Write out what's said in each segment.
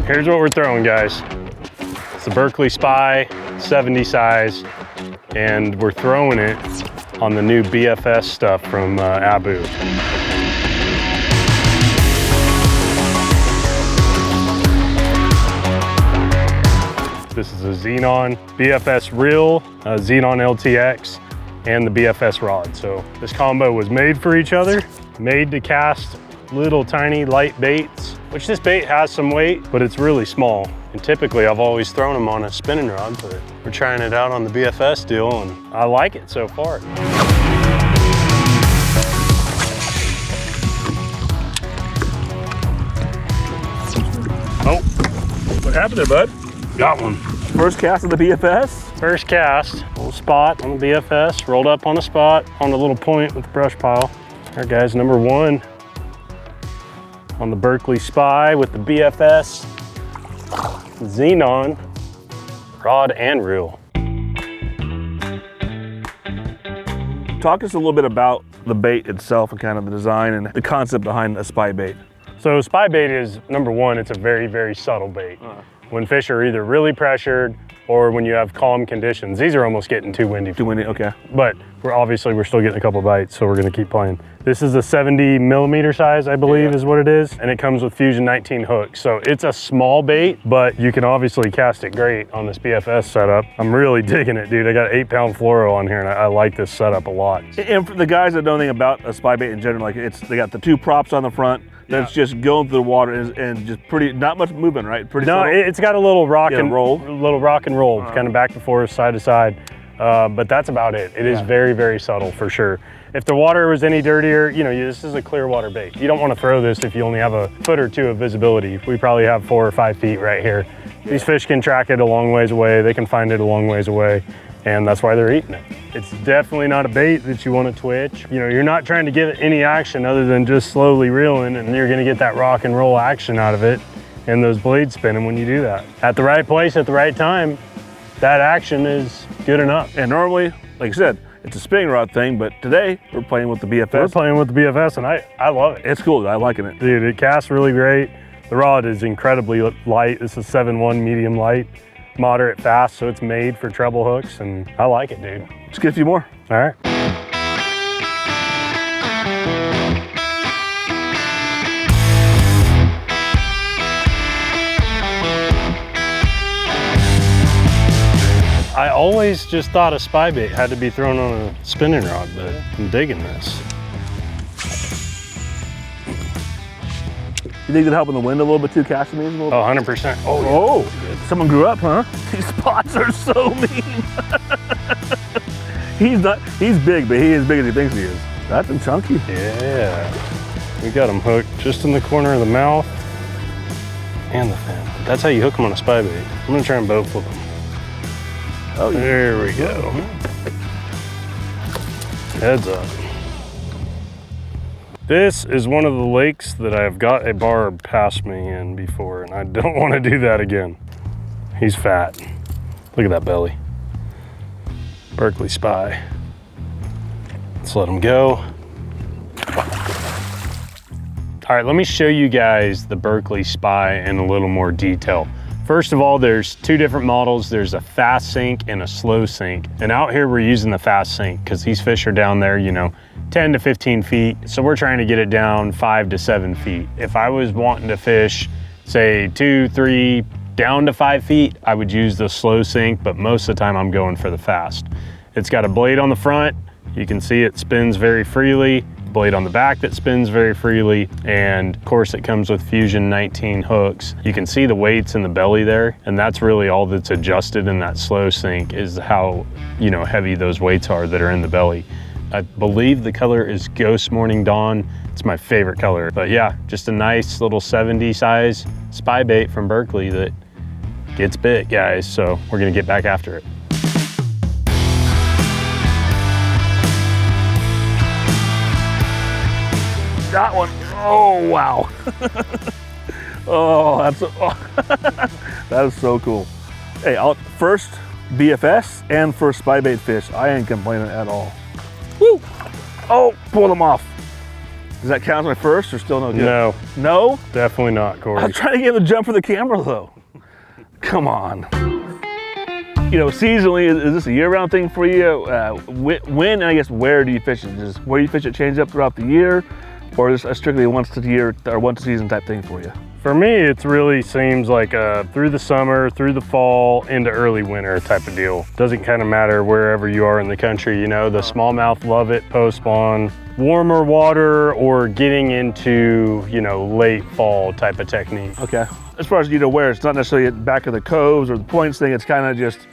Here's what we're throwing, guys. It's the Berkley SPY 70 size, and we're throwing it on the new BFS stuff from Abu. This is a Xenon BFS reel, Xenon LTX, and the BFS rod. So this combo was made for each other, made to cast little tiny light baits, which this bait has some weight, but it's really small. And typically I've always thrown them on a spinning rod, but we're trying it out on the BFS deal and I like it so far. Oh, what happened there, bud? Got one. First cast of the BFS? First cast, little spot on the BFS, rolled up on the spot, on the little point with the brush pile. All right guys, number one on the Berkley SPY with the BFS Xenon rod and reel. Talk to us a little bit about the bait itself and kind of the design and the concept behind a spy bait. So spy bait is, number one, it's a very, very subtle bait. When fish are either really pressured or when you have calm conditions. These are almost getting too windy. Too windy, okay. But we're still getting a couple bites, so we're gonna keep playing. This is a 70 millimeter size, I believe is what it is. And it comes with Fusion19 hooks. So it's a small bait, but you can obviously cast it great on this BFS setup. I'm really digging it, dude. I got 8-pound fluoro on here and I like this setup a lot. And for the guys that know anything about a spy bait in general, like they got the two props on the front, that's just going through the water and just pretty, not much movement, right? Pretty no, subtle. It's got a little rock and roll, Uh-huh. kind of back and forth, side to side. But that's about it. It is very, very subtle for sure. If the water was any dirtier, you know, this is a clear water bait. You don't want to throw this if you only have a foot or two of visibility. We probably have 4 or 5 feet right here. These fish can track it a long ways away. They can find it a long ways away. And that's why they're eating it. It's definitely not a bait that you want to twitch. You know, you're not trying to give it any action other than just slowly reeling, and you're gonna get that rock and roll action out of it and those blades spinning when you do that. At the right place, at the right time, that action is good enough. And normally, like I said, it's a spinning rod thing, but today we're playing with the BFS. We're playing with the BFS and I love it. It's cool, I'm liking it. Dude, it casts really great. The rod is incredibly light. This is 7.1 medium light. Moderate fast, so it's made for treble hooks, and I like it, dude. Let's get a few more. All right. I always just thought a spy bait had to be thrown on a spinning rod, but I'm digging this. You think it'd help in the wind a little bit too, casting these a little bit? Oh, 100%. Oh, someone grew up, huh? These spots are so mean. He's big, but he is big as he thinks he is. That's a chunky. Yeah. We got him hooked just in the corner of the mouth and the fin. That's how you hook them on a spy bait. I'm gonna try and boat flip them. Oh, yeah. There we go. Heads up. This is one of the lakes that I've got a barb past me in before, and I don't want to do that again. He's fat. Look at that belly. Berkley SPY. Let's let him go. All right, let me show you guys the Berkley SPY in a little more detail. First of all, there's 2 different models. There's a fast sink and a slow sink. And out here we're using the fast sink because these fish are down there, you know, 10 to 15 feet. So we're trying to get it down 5 to 7 feet. If I was wanting to fish, say 2, 3, down to 5 feet, I would use the slow sink, but most of the time I'm going for the fast. It's got a blade on the front. You can see it spins very freely. Blade on the back that spins very freely, and of course it comes with Fusion19 hooks. You can see the weights in the belly there, and that's really all that's adjusted in that slow sink is how, you know, heavy those weights are that are in the belly. I believe the color is Ghost Morning Dawn. It's my favorite color. But yeah, just a nice little 70 size spy bait from Berkley that gets bit, guys. So we're gonna get back after it. That one. Oh, wow. Oh, that is so cool. Hey, first BFS and first spy bait fish. I ain't complaining at all. Woo! Oh, pull them off. Does that count as my first or still no good? No. No? Definitely not, Corey. I'm trying to get him to jump for the camera though. Come on. You know, seasonally, is this a year-round thing for you? When and I guess where do you fish it? Just where you fish it change up throughout the year, or is this a strictly once a year or once a season type thing for you? For me, it really seems like through the summer, through the fall, into early winter type of deal. Doesn't kind of matter wherever you are in the country, you know, the smallmouth love it post-spawn. Warmer water or getting into, you know, late fall type of technique. Okay. As far as you know where, it's not necessarily at the back of the coves or the points thing, it's kind of just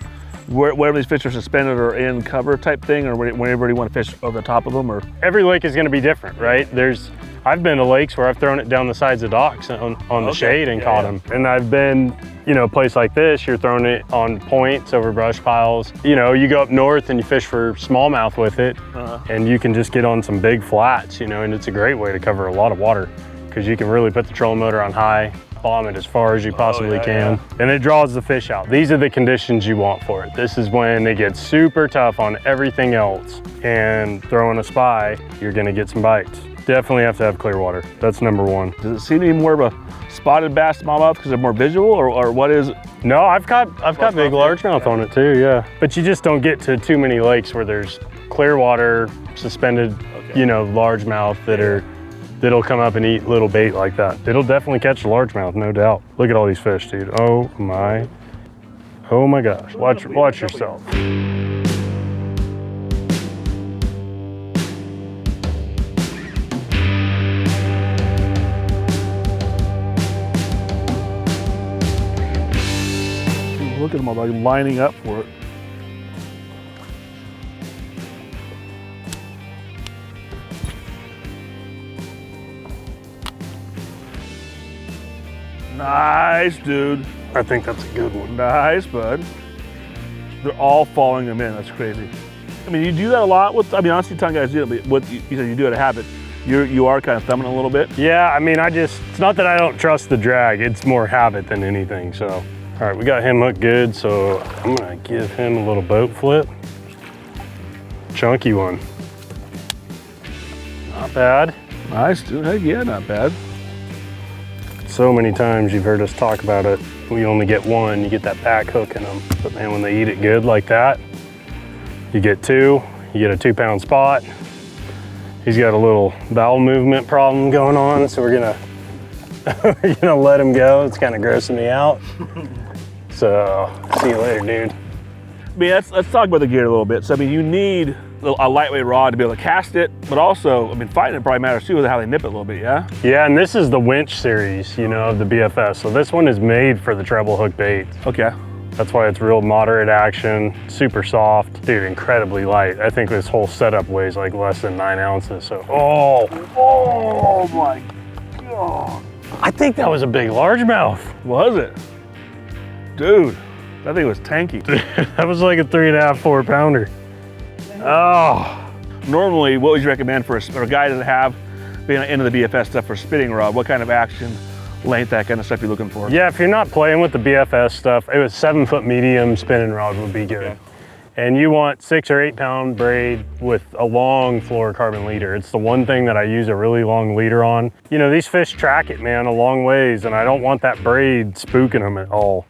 wherever these fish are suspended or in cover type thing, or whenever you want to fish over the top of them, or? Every lake is going to be different, right? I've been to lakes where I've thrown it down the sides of docks on the shade and caught them. And I've been, you know, a place like this, you're throwing it on points over brush piles. You know, you go up north and you fish for smallmouth with it, and you can just get on some big flats, you know, and it's a great way to cover a lot of water because you can really put the trolling motor on high, bomb it as far as you possibly can, and it draws the fish out. These are the conditions you want for it. This is when it gets super tough on everything else, and throwing a spy, you're gonna get some bites. Definitely have to have clear water. That's number one. Does it seem to be more of a spotted bass smallmouth because they're more visual, or what is it? No, I've got big largemouth on it too, yeah. But you just don't get to too many lakes where there's clear water, suspended, you know, largemouth that'll come up and eat little bait like that. It'll definitely catch the largemouth, no doubt. Look at all these fish, dude. Oh my gosh. Watch yourself. Look at them all like lining up for it. Nice, dude. I think that's a good one. Nice, bud. They're all following them in. That's crazy. I mean, you do that a lot with, I mean, honestly, ton guys do it, but what you said you do it a habit. You are kind of thumbing a little bit. Yeah, I mean, it's not that I don't trust the drag. It's more habit than anything, so. All right, we got him hooked good, so I'm gonna give him a little boat flip. Chunky one. Not bad. Nice, dude. Heck yeah, not bad. So many times you've heard us talk about it. We only get one, you get that back hook in them. But man, when they eat it good like that, you get two, you get a 2-pound spot. He's got a little bowel movement problem going on, so we're gonna let him go. It's kind of grossing me out. So, see you later, dude. I mean, let's talk about the gear a little bit. So, I mean, you need a lightweight rod to be able to cast it, but also, I mean, fighting it probably matters too with how they nip it a little bit, yeah? Yeah, and this is the winch series, you know, of the BFS. So this one is made for the treble hook bait. Okay. That's why it's real moderate action, super soft. Dude, incredibly light. I think this whole setup weighs like less than 9 ounces, so. Oh my God. I think that was a big largemouth. Was it? Dude, that thing was tanky. That was like a 3.5, 4 pounder. Oh. Normally, what would you recommend for a guy to have being into the BFS stuff for spinning rod? What kind of action, length, that kind of stuff you're looking for? Yeah, if you're not playing with the BFS stuff, it was 7-foot medium spinning rod would be good. Okay. And you want 6 or 8 pound braid with a long fluorocarbon leader. It's the one thing that I use a really long leader on. You know, these fish track it, man, a long ways, and I don't want that braid spooking them at all.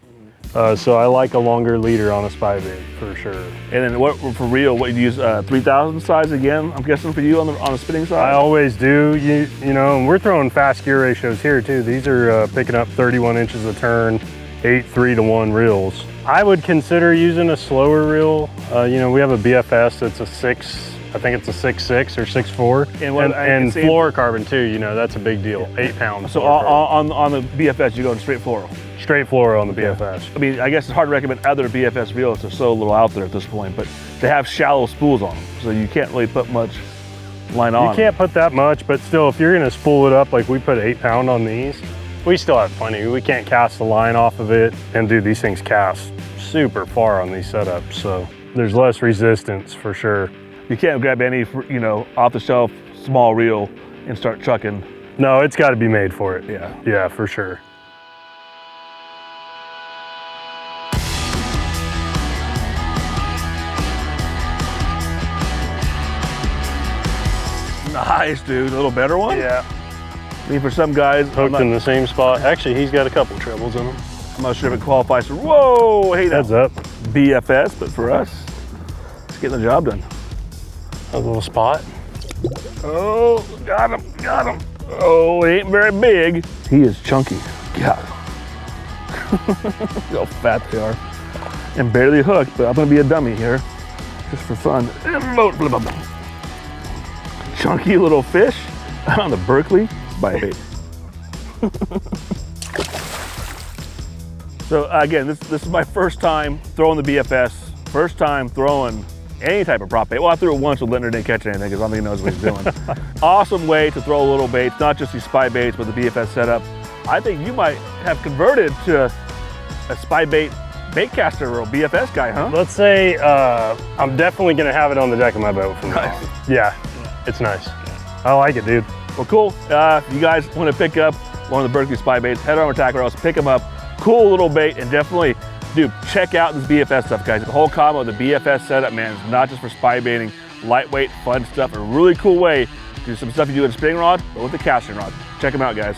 So I like a longer leader on a spybait for sure. And then what, for real, what you use 3,000 size again, I'm guessing for you on the spinning side? I always do, you know, and we're throwing fast gear ratios here too. These are picking up 31 inches a turn, 8 3-to-1 reels. I would consider using a slower reel. You know, we have a BFS that's a 6, I think it's a 6.6 or 6.4. And fluorocarbon too, you know, that's a big deal, 8 pounds. So on the BFS, you're going straight fluoro? Straight fluoro on the BFS. I mean, I guess it's hard to recommend other BFS reels. There's so little out there at this point, but they have shallow spools on them, so you can't really put much line on. You can't put that much, but still, if you're gonna spool it up like we put 8 pound on these, we still have plenty. We can't cast the line off of it, and dude, these things cast super far on these setups, so there's less resistance for sure. You can't grab any, you know, off-the-shelf small reel and start chucking. No, it's got to be made for it. Yeah. Yeah, for sure. Nice, dude. A little better one? Yeah. I mean, for some guys, Hooked in the same spot. Actually, he's got a couple trebles in him. I'm not sure if it qualifies for, whoa, hey, Heads up. BFS, but for us, it's getting the job done. A little spot. Oh, got him, got him. Oh, he ain't very big. He is chunky. God. Look how fat they are. And barely hooked, but I'm gonna be a dummy here, just for fun. Chunky little fish on the Berkley SPY Spinbait. So again, this is my first time throwing the BFS, first time throwing any type of prop bait. Well, I threw it once with Leonard, didn't catch anything because I don't think he knows what he's doing. Awesome way to throw a little bait, not just these spy baits, but the BFS setup. I think you might have converted to a spy bait caster or a BFS guy, huh? Let's say I'm definitely gonna have it on the deck of my boat from now on. Yeah, it's nice. I like it, dude. Well, cool. If you guys want to pick up one of the Berkley SPY baits, head over to Tackle House, pick them up. Cool little bait, and definitely, dude, check out this BFS stuff, guys. The whole combo of the BFS setup, man, is not just for spy baiting, lightweight, fun stuff, a really cool way to do some stuff you do with a spinning rod, but with a casting rod. Check them out, guys.